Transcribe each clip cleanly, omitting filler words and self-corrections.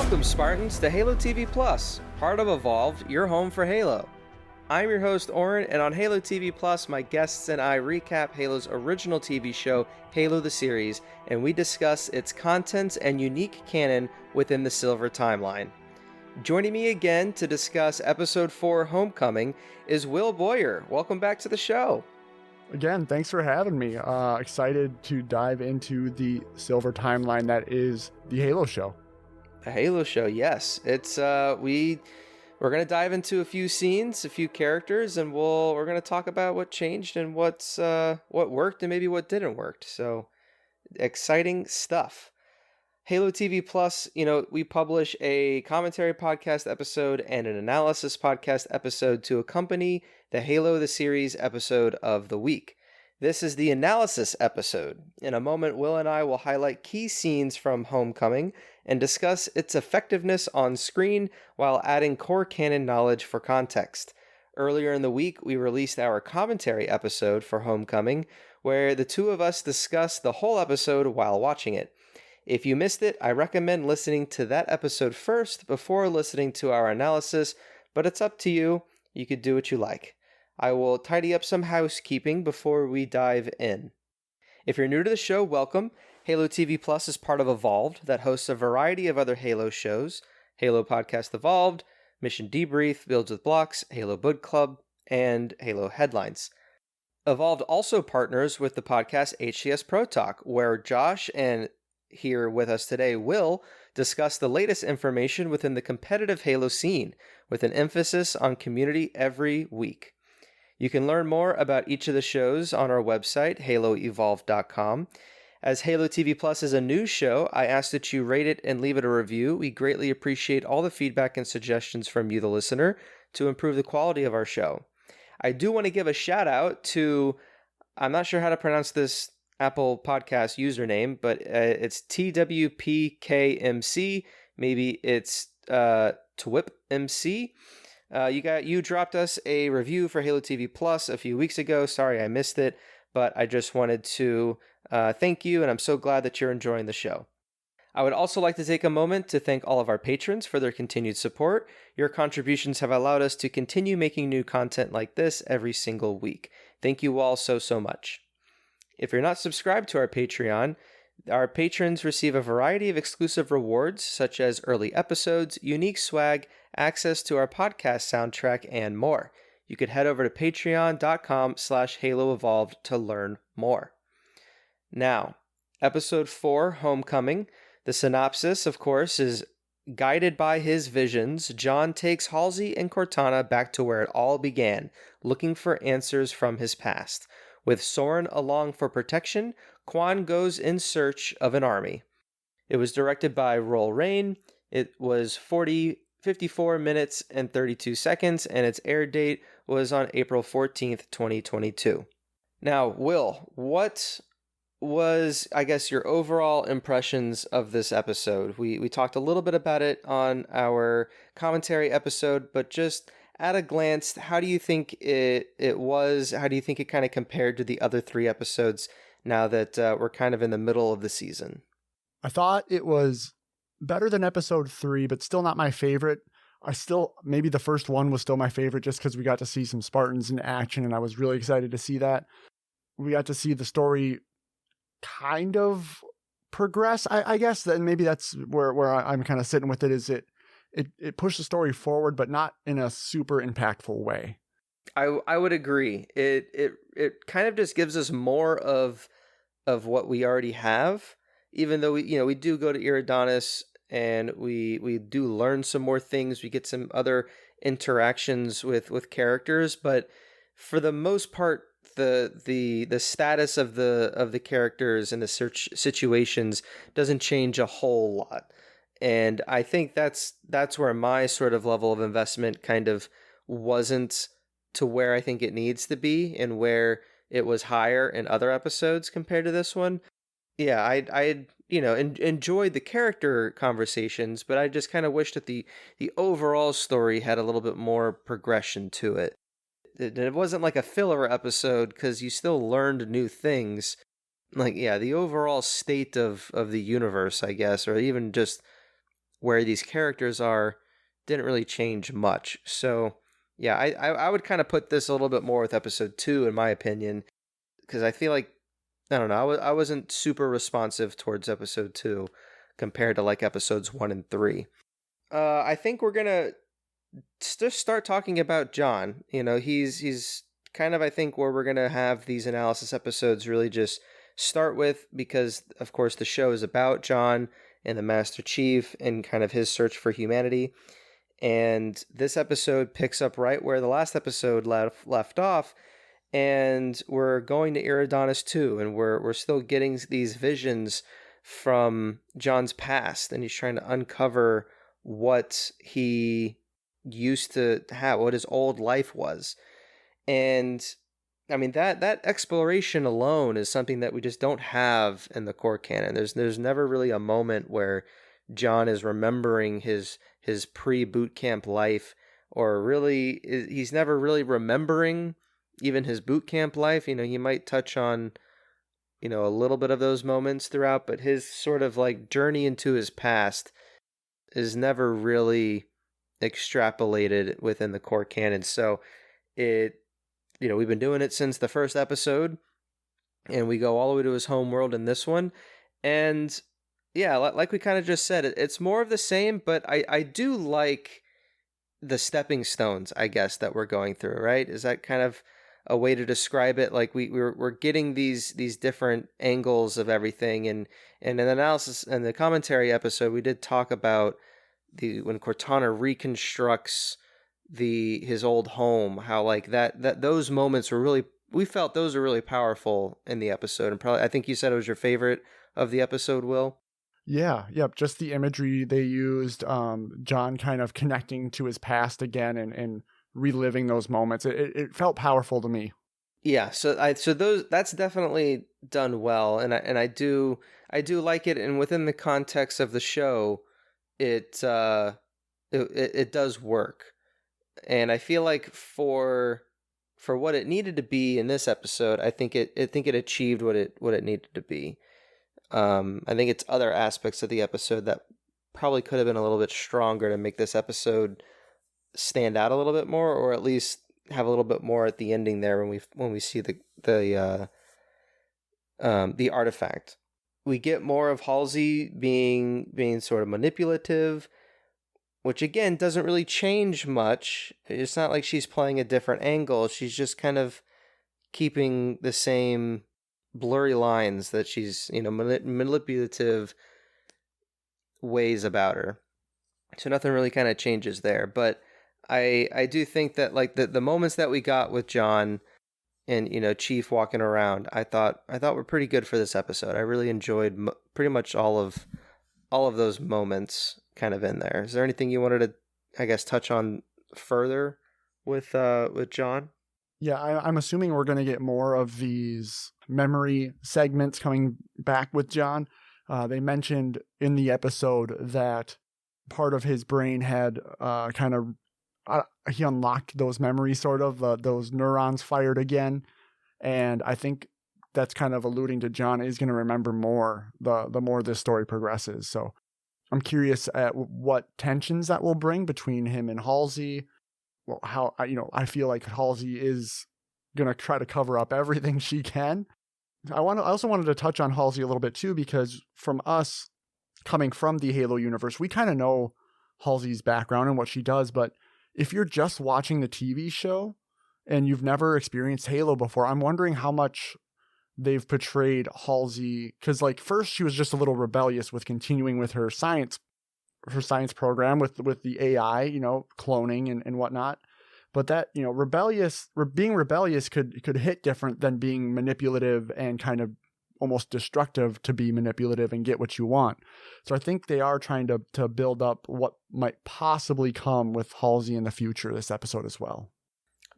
Welcome, Spartans, to Halo TV Plus, part of Evolved, your home for Halo. I'm your host, Oran, and on Halo TV Plus, my guests and I recap Halo's original TV show, Halo the Series, and we discuss its contents and unique canon within the Silver Timeline. Joining me again to discuss Episode 4, Homecoming, is Will Boyer. Welcome back to the show. Again, thanks for having me. Excited to dive into the Silver Timeline that is the Halo show. The Halo show, yes. It's we're gonna dive into a few scenes, a few characters, and we're gonna talk about what changed and what worked and maybe what didn't work. So exciting stuff. Halo TV Plus, we publish a commentary podcast episode and an analysis podcast episode to accompany the Halo the Series episode of the week. This is the analysis episode. In a moment, Will and I will highlight key scenes from Homecoming and discuss its effectiveness on screen while adding core canon knowledge for context. Earlier in the week, we released our commentary episode for Homecoming, where the two of us discussed the whole episode while watching it. If you missed it, I recommend listening to that episode first before listening to our analysis, but it's up to you. You could do what you like. I will tidy up some housekeeping before we dive in. If you're new to the show, welcome. Halo TV Plus is part of Evolved that hosts a variety of other Halo shows: Halo Podcast Evolved, Mission Debrief, Builds with Blocks, Halo Book Club, and Halo Headlines. Evolved also partners with the podcast HCS Pro Talk, where Josh and here with us today, Will, discuss the latest information within the competitive Halo scene, with an emphasis on community every week. You can learn more about each of the shows on our website, haloevolved.com. As Halo TV Plus is a new show, I ask that you rate it and leave it a review. We greatly appreciate all the feedback and suggestions from you, the listener, to improve the quality of our show. I do want to give a shout out to, I'm not sure how to pronounce this Apple Podcast username, but it's TWPKMC. Maybe it's TWIPMC. You dropped us a review for Halo TV Plus a few weeks ago. Sorry I missed it, but I just wanted to thank you, and I'm so glad that you're enjoying the show. I would also like to take a moment to thank all of our patrons for their continued support. Your contributions have allowed us to continue making new content like this every single week. Thank you all so much. If you're not subscribed to our Patreon, our patrons receive a variety of exclusive rewards, such as early episodes, unique swag, access to our podcast soundtrack, and more. You could head over to patreon.com/HaloEvolved to learn more. Now, Episode 4, Homecoming. The synopsis, of course, is: guided by his visions, John takes Halsey and Cortana back to where it all began, looking for answers from his past. With Soren along for protection, Quan goes in search of an army. It was directed by Roel Rain. It was 54 minutes and 32 seconds, and its air date was on April 14th, 2022. Now, Will, what was, I guess, your overall impressions of this episode? We talked a little bit about it on our commentary episode, but just at a glance, how do you think it was? How do you think it kind of compared to the other three episodes now that we're kind of in the middle of the season? I thought it was better than episode 3, but still not my favorite. Maybe the first one was still my favorite just because we got to see some Spartans in action, and I was really excited to see that. We got to see the story kind of progress, I guess. Then maybe that's where I'm kind of sitting with it, is it pushed the story forward, but not in a super impactful way. I would agree. It kind of just gives us more of what we already have, even though we do go to Eridanos and we do learn some more things. We get some other interactions with characters, but for the most part, the status of the characters and the search situations doesn't change a whole lot. And I think that's where my sort of level of investment kind of wasn't to where I think it needs to be, and where it was higher in other episodes compared to this one. Yeah, I enjoyed the character conversations, but I just kind of wish that the overall story had a little bit more progression to it. It wasn't like a filler episode, because you still learned new things. Like, yeah, the overall state of the universe, I guess, or even just where these characters are didn't really change much. So yeah, I would kind of put this a little bit more with episode 2 in my opinion, because I feel like, I don't know, I wasn't super responsive towards episode 2 compared to like episodes 1 and 3. I think we're gonna just start talking about John. He's kind of, I think, where we're gonna have these analysis episodes really just start with, because of course the show is about John and the Master Chief and kind of his search for humanity. And this episode picks up right where the last episode left off, and we're going to Iridonis 2, and we're still getting these visions from John's past, and he's trying to uncover what he used to have, what his old life was. And I mean, that exploration alone is something that we just don't have in the core canon. There's never really a moment where John is remembering his pre-boot camp life, or really he's never really remembering even his boot camp life. He might touch on a little bit of those moments throughout, but his sort of like journey into his past is never really extrapolated within the core canon. So we've been doing it since the first episode, and we go all the way to his home world in this one. And yeah, like we kind of just said, it's more of the same, but I do like the stepping stones, I guess, that we're going through, right? Is that kind of a way to describe it? Like we're getting these different angles of everything, and in the analysis and the commentary episode, we did talk about when Cortana reconstructs his old home, how like that those moments were really, we felt those were really powerful in the episode, and probably I think you said it was your favorite of the episode, Will. Yeah, yep. Just the imagery they used, John kind of connecting to his past again and reliving those moments. It felt powerful to me. Yeah, so that's definitely done well, and I do like it, and within the context of the show, it does work, and I feel like for what it needed to be in this episode, I think it achieved what it needed to be. I think it's other aspects of the episode that probably could have been a little bit stronger to make this episode stand out a little bit more, or at least have a little bit more at the ending there when we see the artifact. We get more of Halsey being sort of manipulative, which again doesn't really change much. It's not like she's playing a different angle. She's just kind of keeping the same blurry lines that she's, manipulative ways about her. So nothing really kind of changes there. But I do think that like the moments that we got with John and Chief walking around, I thought were pretty good for this episode. I really enjoyed pretty much all of those moments kind of in there. Is there anything you wanted to, I guess, touch on further with John? Yeah, I'm assuming we're going to get more of these memory segments coming back with John. They mentioned in the episode that part of his brain had he unlocked those memories, sort of, those neurons fired again. And I think that's kind of alluding to John is going to remember more the more this story progresses. So I'm curious at what tensions that will bring between him and Halsey. Well, how, I feel like Halsey is going to try to cover up everything she can. I also wanted to touch on Halsey a little bit too, because from us coming from the Halo universe, we kind of know Halsey's background and what she does. But if you're just watching the TV show and you've never experienced Halo before, I'm wondering how much they've portrayed Halsey. Because like first she was just a little rebellious with continuing with her science program with the AI, cloning and whatnot. But that, being rebellious could hit different than being manipulative and kind of almost destructive to be manipulative and get what you want. So I think they are trying to build up what might possibly come with Halsey in the future this episode as well.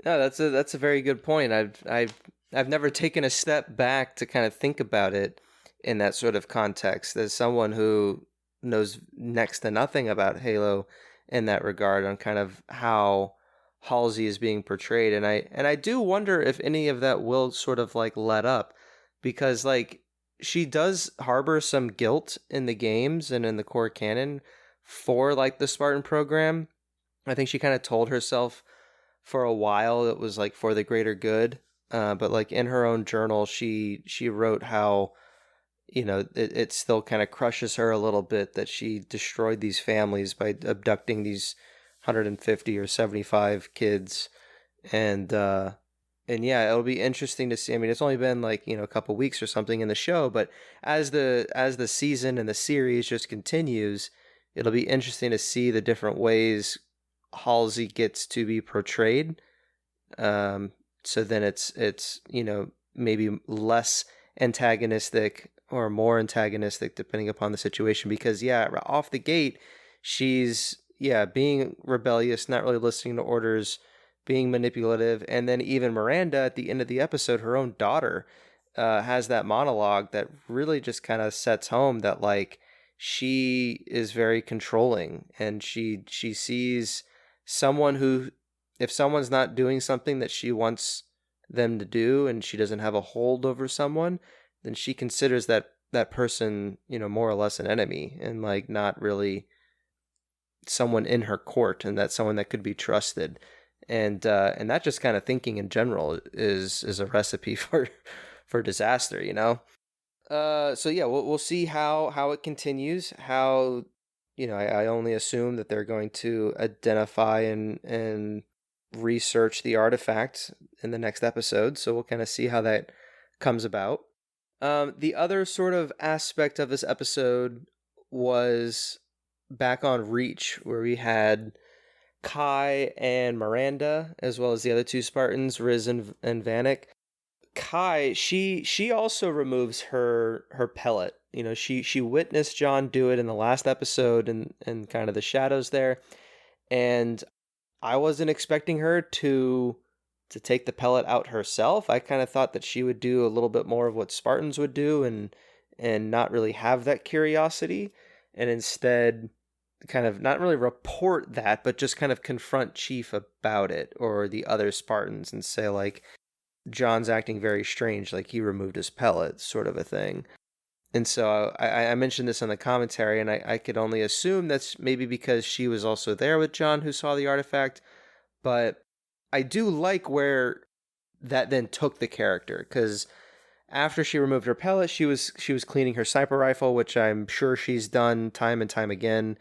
No, that's a very good point. I've never taken a step back to kind of think about it in that sort of context, as someone who knows next to nothing about Halo in that regard, on kind of how Halsey is being portrayed, and I do wonder if any of that will sort of like let up, because like she does harbor some guilt in the games and in the core canon for like the Spartan program. I think she kind of told herself for a while it was like for the greater good. But like in her own journal, she wrote how, you know, it still kind of crushes her a little bit that she destroyed these families by abducting these 150 or 75 kids. And yeah, it'll be interesting to see. I mean, it's only been like, you know, a couple weeks or something in the show, but as the season and the series just continues, it'll be interesting to see the different ways Halsey gets to be portrayed. Um, so then it's you know, maybe less antagonistic or more antagonistic depending upon the situation. Because yeah, off the gate, she's being rebellious, not really listening to orders, being manipulative, and then even Miranda at the end of the episode, her own daughter, has that monologue that really just kind of sets home that like she is very controlling, and she sees someone who, if someone's not doing something that she wants them to do and she doesn't have a hold over someone, then she considers that person, you know, more or less an enemy and like not really someone in her court, and that's someone that could be trusted. And that just kind of thinking in general is a recipe for disaster, you know. So yeah, we'll see how it continues. How, you know, I only assume that they're going to identify and research the artifact in the next episode. So we'll kind of see how that comes about. The other sort of aspect of this episode was back on Reach, where we had Kai and Miranda, as well as the other two Spartans, Riz and Vanek. Kai, she also removes her pellet. You know, she witnessed John do it in the last episode and kind of the shadows there. And I wasn't expecting her to take the pellet out herself. I kind of thought that she would do a little bit more of what Spartans would do and not really have that curiosity, and instead kind of not really report that, but just kind of confront Chief about it or the other Spartans and say like, John's acting very strange, like he removed his pellet, sort of a thing. And so I mentioned this in the commentary, and I could only assume that's maybe because she was also there with John who saw the artifact. But I do like where that then took the character, because after she removed her pellet, she was cleaning her sniper rifle, which I'm sure she's done time and time again,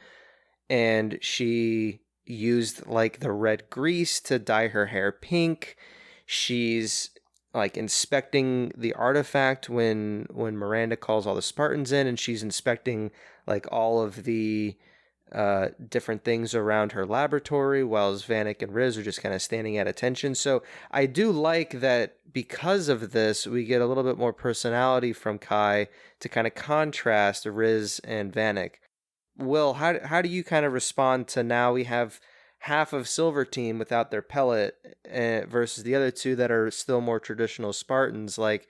and she used like the red grease to dye her hair pink. She's like inspecting the artifact when Miranda calls all the Spartans in, and she's inspecting like all of the different things around her laboratory, while Vanek and Riz are just kind of standing at attention. So I do like that because of this, we get a little bit more personality from Kai to kind of contrast Riz and Vanek. Will, how do you kind of respond to now we have half of Silver Team without their pellet versus the other two that are still more traditional Spartans? Like,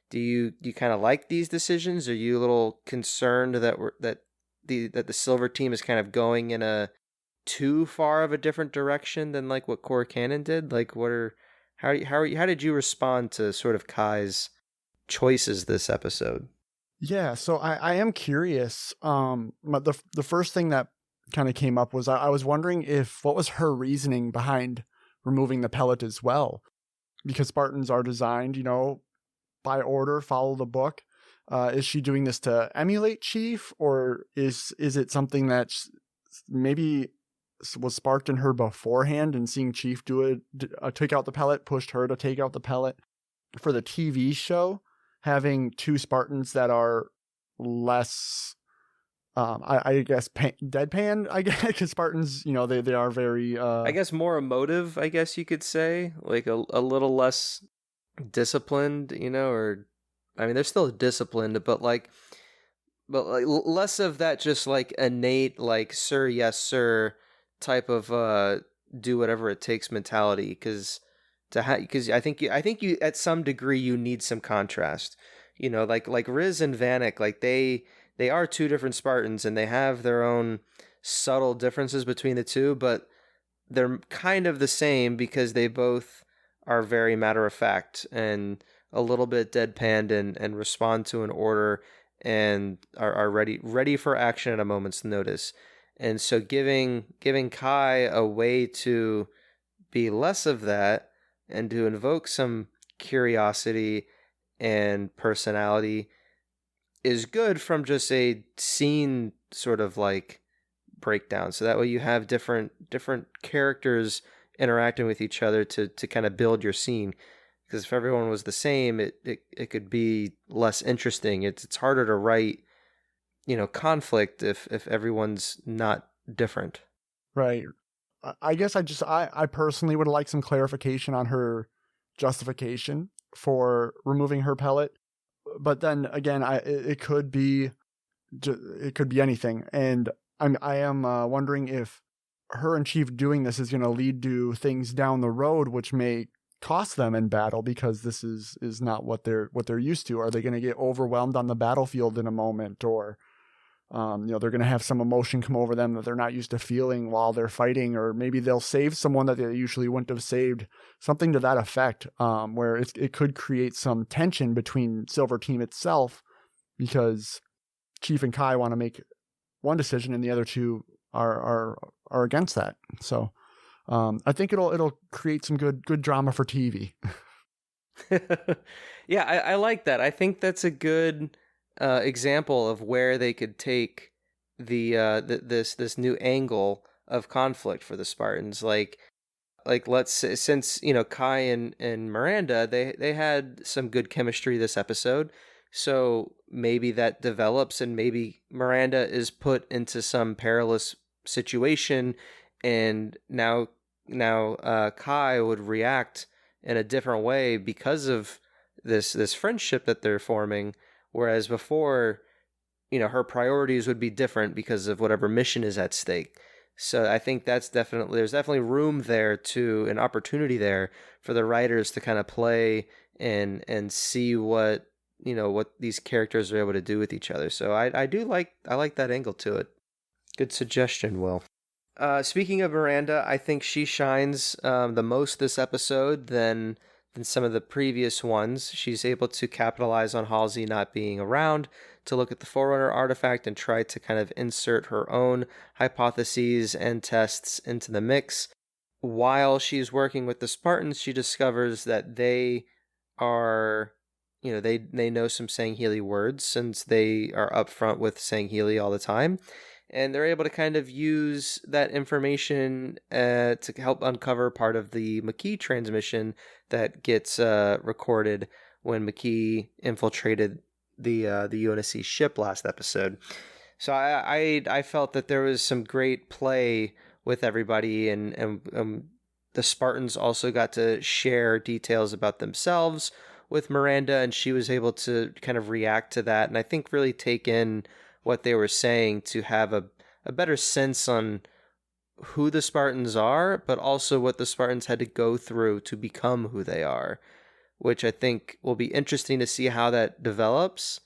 do you kind of like these decisions? Are you a little concerned that the Silver Team is kind of going in a too far of a different direction than like what Core Cannon did? Like, how did you respond to sort of Kai's choices this episode? Yeah, so I am curious. The first thing that kind of came up was I was wondering what was her reasoning behind removing the pellet as well, because Spartans are designed, you know, by order, follow the book. Is she doing this to emulate Chief, or is it something that maybe was sparked in her beforehand, and seeing Chief do it, take out the pellet, pushed her to take out the pellet for the TV show? Having two Spartans that are less, I guess, deadpan, I guess, because Spartans, you know, they are very... I guess more emotive, I guess you could say. Like a little less disciplined, you know, or... I mean, they're still disciplined, but like less of that just like innate, like, sir, yes, sir, type of do whatever it takes mentality, because... because I think you at some degree you need some contrast, you know, like Riz and Vanek, like they are two different Spartans, and they have their own subtle differences between the two, but they're kind of the same because they both are very matter of fact and a little bit deadpanned and respond to an order and are ready for action at a moment's notice. And so giving Kai a way to be less of that and to invoke some curiosity and personality is good from just a scene sort of like breakdown. So that way you have different characters interacting with each other to kind of build your scene. Because if everyone was the same, it could be less interesting. It's harder to write, conflict if everyone's not different. Right. I guess I personally would like some clarification on her justification for removing her pellet. But then again, it could be anything, and I am wondering if her and Chief doing this is going to lead to things down the road which may cost them in battle, because this is not what they're used to. Are they going to get overwhelmed on the battlefield in a moment, or they're going to have some emotion come over them that they're not used to feeling while they're fighting, or maybe they'll save someone that they usually wouldn't have saved, something to that effect, where it could create some tension between Silver Team itself, because Chief and Kai want to make one decision and the other two are against that. So I think it'll create some good drama for TV. Yeah, I like that. I think that's a good example of where they could take this new angle of conflict for the Spartans. Like let's say, since Kai and Miranda, they had some good chemistry this episode, so maybe that develops and maybe Miranda is put into some perilous situation, and now Kai would react in a different way because of this friendship that they're forming. Whereas before, her priorities would be different because of whatever mission is at stake. So I think there's definitely room there an opportunity there for the writers to kind of play and see what these characters are able to do with each other. So I like that angle to it. Good suggestion, Will. Speaking of Miranda, I think she shines the most this episode than some of the previous ones. She's able to capitalize on Halsey not being around to look at the Forerunner artifact and try to kind of insert her own hypotheses and tests into the mix. While she's working with the Spartans, she discovers that they are, they know some Sangheili words, since they are upfront with Sangheili all the time. And they're able to kind of use that information to help uncover part of the McKee transmission that gets recorded when McKee infiltrated the UNSC ship last episode. So I felt that there was some great play with everybody, and the Spartans also got to share details about themselves with Miranda, and she was able to kind of react to that, and I think really take in what they were saying to have a better sense on who the Spartans are, but also what the Spartans had to go through to become who they are, which I think will be interesting to see how that develops,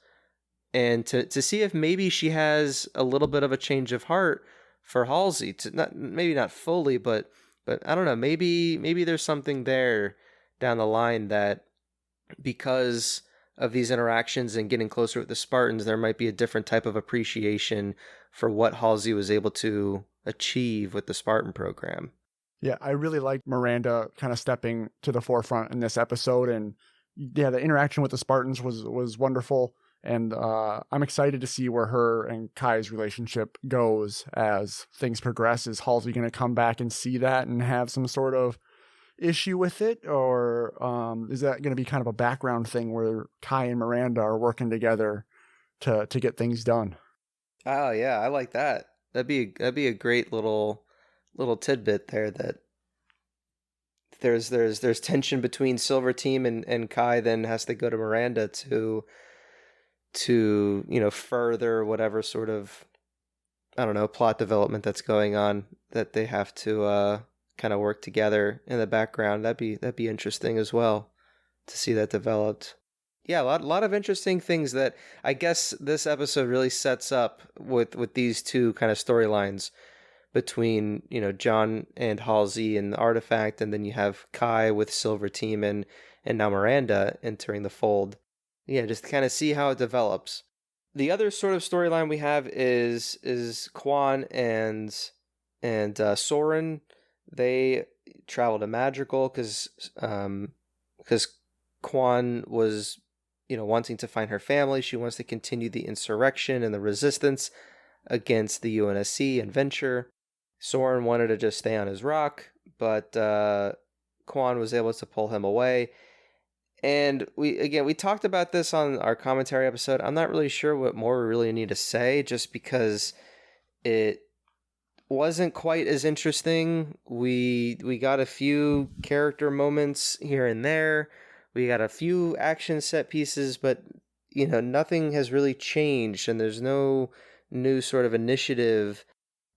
and to see if maybe she has a little bit of a change of heart for Halsey. Maybe not fully, but I don't know, maybe there's something there down the line that, because of these interactions and getting closer with the Spartans, there might be a different type of appreciation for what Halsey was able to achieve with the Spartan program. Yeah, I really liked Miranda kind of stepping to the forefront in this episode, and yeah, the interaction with the Spartans was wonderful, and I'm excited to see where her and Kai's relationship goes as things progress. Is Halsey going to come back and see that and have some sort of issue with it, or is that going to be kind of a background thing where Kai and Miranda are working together to get things done? Oh yeah, I like that. That'd be a great little tidbit there, that there's tension between Silver Team and Kai then has to go to Miranda to further whatever sort of, I don't know, plot development that's going on, that they have to kind of work together in the background. That'd be interesting as well to see that developed. Yeah, a lot of interesting things that I guess this episode really sets up with these two kind of storylines between, John and Halsey and the artifact, and then you have Kai with Silver Team and now Miranda entering the fold. Yeah, just kind of see how it develops. The other sort of storyline we have is Quan and Soren. They travel to Madrigal because Quan was wanting to find her family. She wants to continue the insurrection and the resistance against the UNSC and Venture. Soren wanted to just stay on his rock, but Quan was able to pull him away. And we talked about this on our commentary episode. I'm not really sure what more we really need to say, just because it wasn't quite as interesting. We got a few character moments here and there. We got a few action set pieces, but nothing has really changed, and there's no new sort of initiative,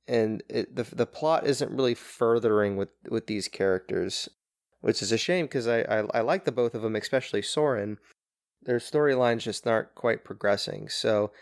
and the plot isn't really furthering with these characters, which is a shame because I like the both of them, especially Soren. Their storylines just aren't quite progressing. So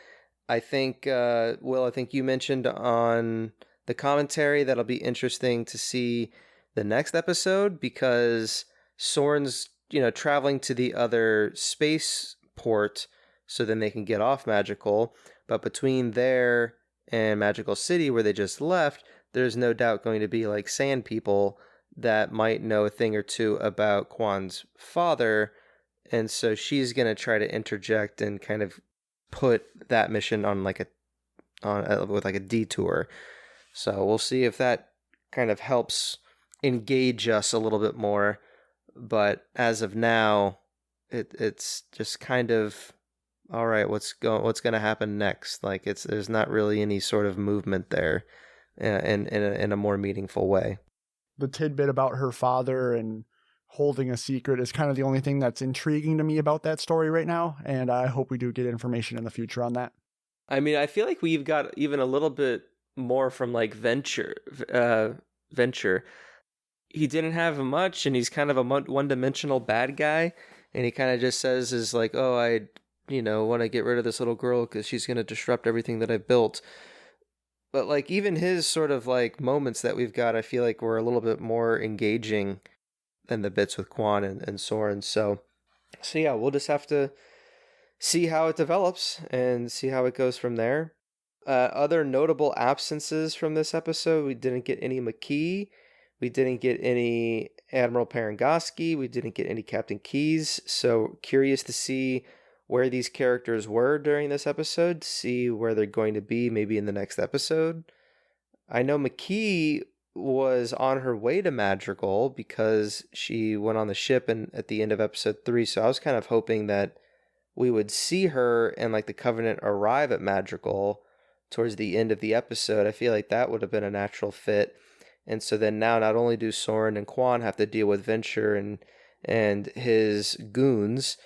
I think, Will, I think you mentioned on the commentary that'll be interesting to see the next episode, because Soren's, traveling to the other space port so then they can get off Magical. But between there and Magical City, where they just left, there's no doubt going to be like sand people that might know a thing or two about Quan's father. And so she's going to try to interject and kind of put that mission on with like a detour. So we'll see if that kind of helps engage us a little bit more. But as of now, it's just kind of, all right, what's going to happen next? Like there's not really any sort of movement there in a more meaningful way. The tidbit about her father and holding a secret is kind of the only thing that's intriguing to me about that story right now, and I hope we do get information in the future on that. I mean, I feel like we've got even a little bit more from like Venture. He didn't have much, and he's kind of a one-dimensional bad guy, and he kind of just says is like, oh, I want to get rid of this little girl because she's going to disrupt everything that I built. But like even his sort of like moments that we've got, I feel like were a little bit more engaging than the bits with Quan and Soren. So yeah, we'll just have to see how it develops and see how it goes from there. Other notable absences from this episode: we didn't get any McKee, we didn't get any Admiral Parangoski, we didn't get any Captain Keyes. So curious to see where these characters were during this episode, see where they're going to be maybe in the next episode. I know McKee was on her way to Madrigal because she went on the ship at the end of episode 3, so I was kind of hoping that we would see her and like the Covenant arrive at Madrigal towards the end of the episode. I feel like that would have been a natural fit. And so then now not only do Soren and Quan have to deal with Venture and his goons,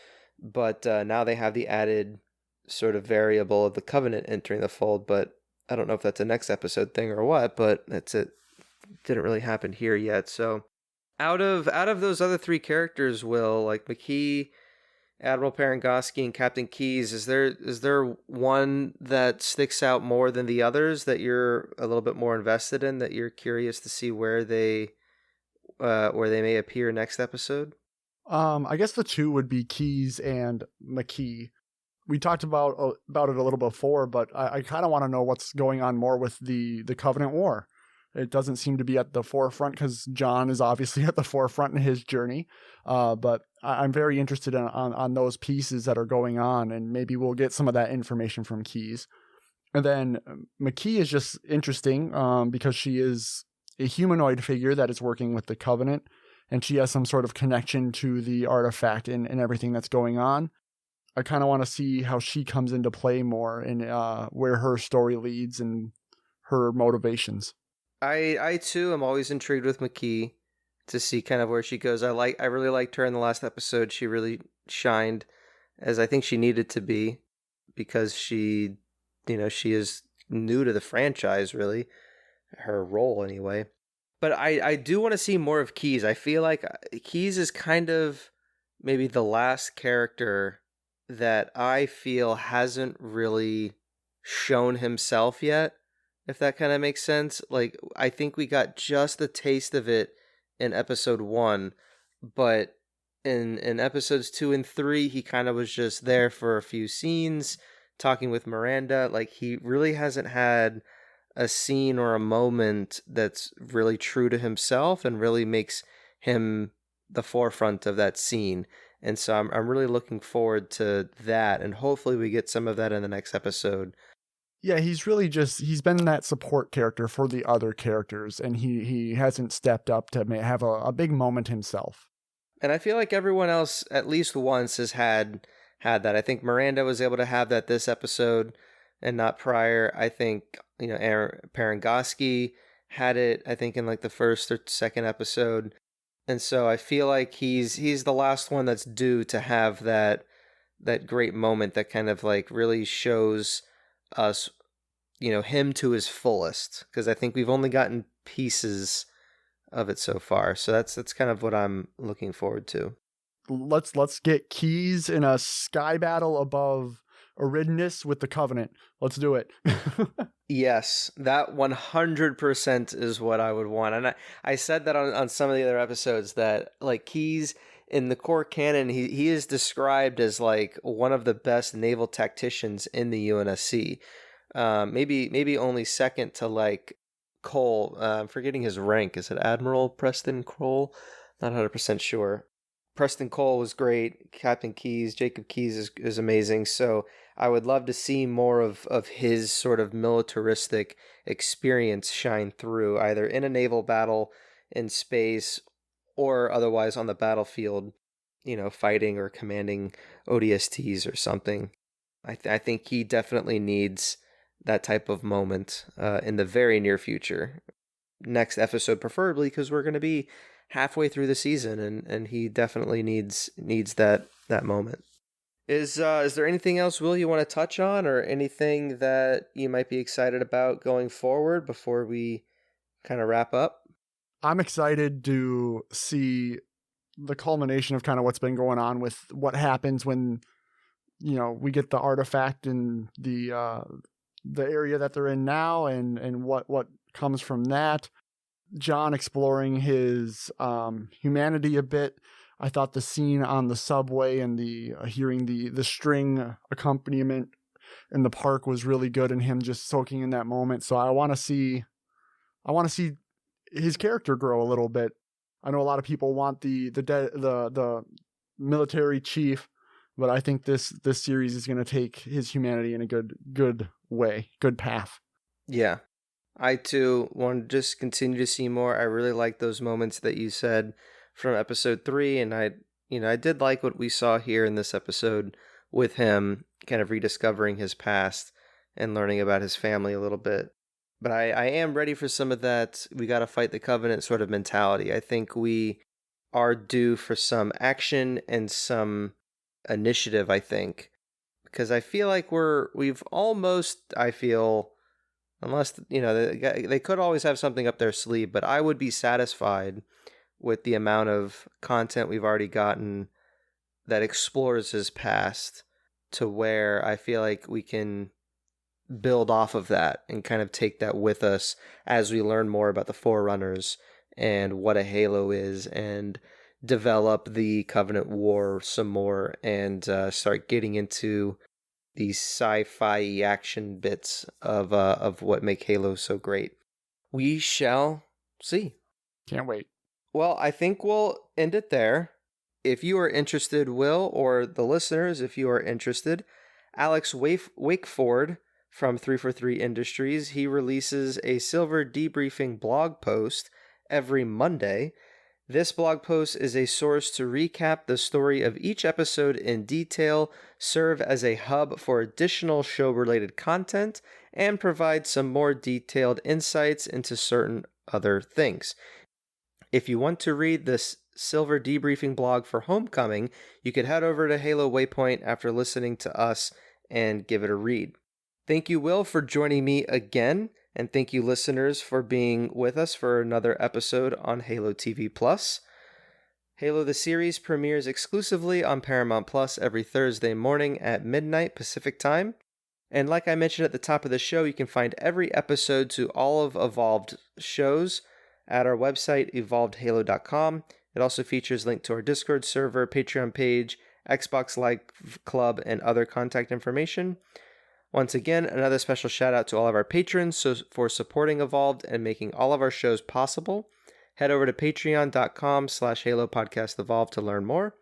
but now they have the added sort of variable of the Covenant entering the fold. But I don't know if that's a next episode thing or what, but that's it. Didn't really happen here yet. So out of those other three characters, Will, like McKee, Admiral Parangoski, and Captain Keyes, is there one that sticks out more than the others that you're a little bit more invested in, that you're curious to see where they may appear next episode? I guess the two would be Keyes and McKee. We talked about it a little before, but I kind of want to know what's going on more with the Covenant War. It doesn't seem to be at the forefront because John is obviously at the forefront in his journey. But I'm very interested on those pieces that are going on, and maybe we'll get some of that information from Keyes. And then McKee is just interesting because she is a humanoid figure that is working with the Covenant, and she has some sort of connection to the artifact and everything that's going on. I kind of want to see how she comes into play more and where her story leads and her motivations. I too am always intrigued with McKee to see kind of where she goes. I really liked her in the last episode. She really shined, as I think she needed to be, because she is new to the franchise, really, her role anyway. But I do want to see more of Keyes. I feel like Keyes is kind of maybe the last character that I feel hasn't really shown himself yet, if that kind of makes sense. Like, I think we got just a taste of it in episode 1, but in episodes 2 and 3, he kind of was just there for a few scenes talking with Miranda, like he really hasn't had a scene or a moment that's really true to himself and really makes him the forefront of that scene. And so I'm really looking forward to that, and hopefully we get some of that in the next episode. Yeah, he's been that support character for the other characters, and he hasn't stepped up to have a big moment himself. And I feel like everyone else at least once has had that. I think Miranda was able to have that this episode and not prior. I think, Aaron Parangoski had it, I think, in like the first or second episode. And so I feel like he's the last one that's due to have that great moment that kind of like really shows us, him to his fullest. Because I think we've only gotten pieces of it so far. So that's kind of what I'm looking forward to. Let's get Keyes in a sky battle above Eridanus with the Covenant. Let's do it. Yes, that 100% is what I would want. And I said that on some of the other episodes that like Keyes in the core canon, he is described as like one of the best naval tacticians in the UNSC. Maybe only second to like Cole. I'm forgetting his rank. Is it Admiral Preston Cole? Not 100% sure. Preston Cole was great. Captain Keyes, Jacob Keyes is amazing. So I would love to see more of his sort of militaristic experience shine through, either in a naval battle in space or otherwise on the battlefield, fighting or commanding ODSTs or something. I think he definitely needs that type of moment in the very near future. Next episode, preferably, because we're going to be halfway through the season, and he definitely needs that moment. Is there anything else, Will, you want to touch on, or anything that you might be excited about going forward before we kind of wrap up? I'm excited to see the culmination of kind of what's been going on with what happens when, we get the artifact in the area that they're in now, and what comes from that. John exploring his humanity a bit. I thought the scene on the subway and the hearing the string accompaniment in the park was really good, and him just soaking in that moment. So I want to see his character grow a little bit. I know a lot of people want the military chief, but I think this series is going to take his humanity in a good way, good path. Yeah. I too want to just continue to see more. I really like those moments that you said from episode 3, and I did like what we saw here in this episode with him kind of rediscovering his past and learning about his family a little bit. But I am ready for some of that we got to fight the Covenant sort of mentality. I think we are due for some action and some initiative, I think, because I feel like we've almost, unless, they could always have something up their sleeve, but I would be satisfied with the amount of content we've already gotten that explores his past, to where I feel like we can build off of that and kind of take that with us as we learn more about the Forerunners and what a Halo is, and develop the Covenant War some more, and start getting into these sci-fi action bits of what make Halo so great. We shall see. Can't wait. Well, I think we'll end it there. If you are interested, Will, or the listeners, if you are interested, Alex Wakeford from 343 Industries, he releases a Silver Debriefing blog post every Monday. This blog post is a source to recap the story of each episode in detail, serve as a hub for additional show-related content, and provide some more detailed insights into certain other things. If you want to read this Silver Debriefing blog for Homecoming, you could head over to Halo Waypoint after listening to us and give it a read. Thank you, Will, for joining me again. And thank you, listeners, for being with us for another episode on Halo TV Plus. Halo the series premieres exclusively on Paramount Plus every Thursday morning at midnight Pacific Time. And like I mentioned at the top of the show, you can find every episode to all of Evolved shows at our website, evolvedhalo.com. It also features a link to our Discord server, Patreon page, Xbox Live Club, and other contact information. Once again, another special shout out to all of our patrons for supporting Evolved and making all of our shows possible. Head over to patreon.com/Halo Podcast Evolved to learn more.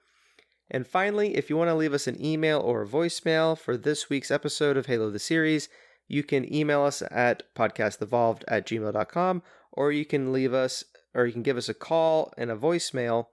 And finally, if you want to leave us an email or a voicemail for this week's episode of Halo the Series, you can email us at podcastevolved@gmail.com, or you can give us a call and a voicemail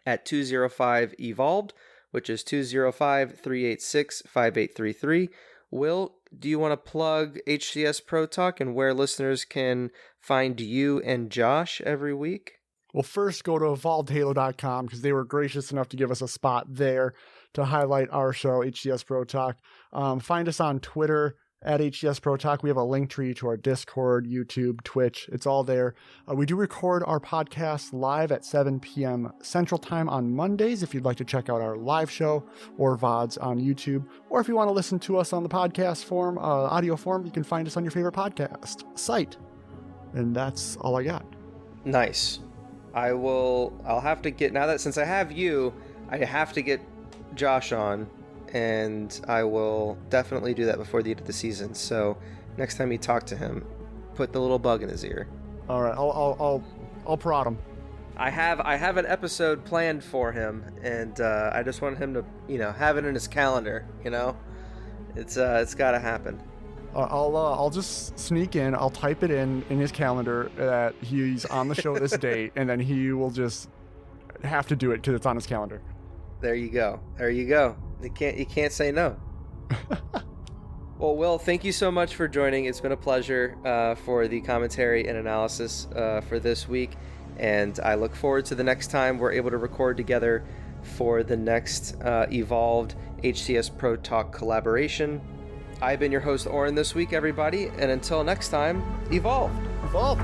at 205-EVOLVED, which is 205-386-5833. Will, do you want to plug HCS Pro Talk and where listeners can find you and Josh every week? Well, first go to evolvedhalo.com because they were gracious enough to give us a spot there to highlight our show, HCS Pro Talk. Find us on Twitter at HCS Pro Talk. We have a link tree to our Discord, YouTube, Twitch. It's all there. We do record our podcast live at 7 p.m. Central Time on Mondays if you'd like to check out our live show or VODs on YouTube. Or if you want to listen to us on the podcast form, audio form, you can find us on your favorite podcast site. And that's all I got. Nice. I'll have to get, now that since I have you, I have to get Josh on, and I will definitely do that before the end of the season. So next time you talk to him, put the little bug in his ear. All right, I'll prod him. I have an episode planned for him, and I just want him to, have it in his calendar. It's got to happen. I'll just sneak in. I'll type it in his calendar that he's on the show this date, and then he will just have to do it because it's on his calendar. There you go. You can't say no. Well, Will, thank you so much for joining. It's been a pleasure for the commentary and analysis for this week, and I look forward to the next time we're able to record together for the next Evolved HCS Pro Talk collaboration. I've been your host, Oran, this week, everybody, and until next time, Evolve! Evolve!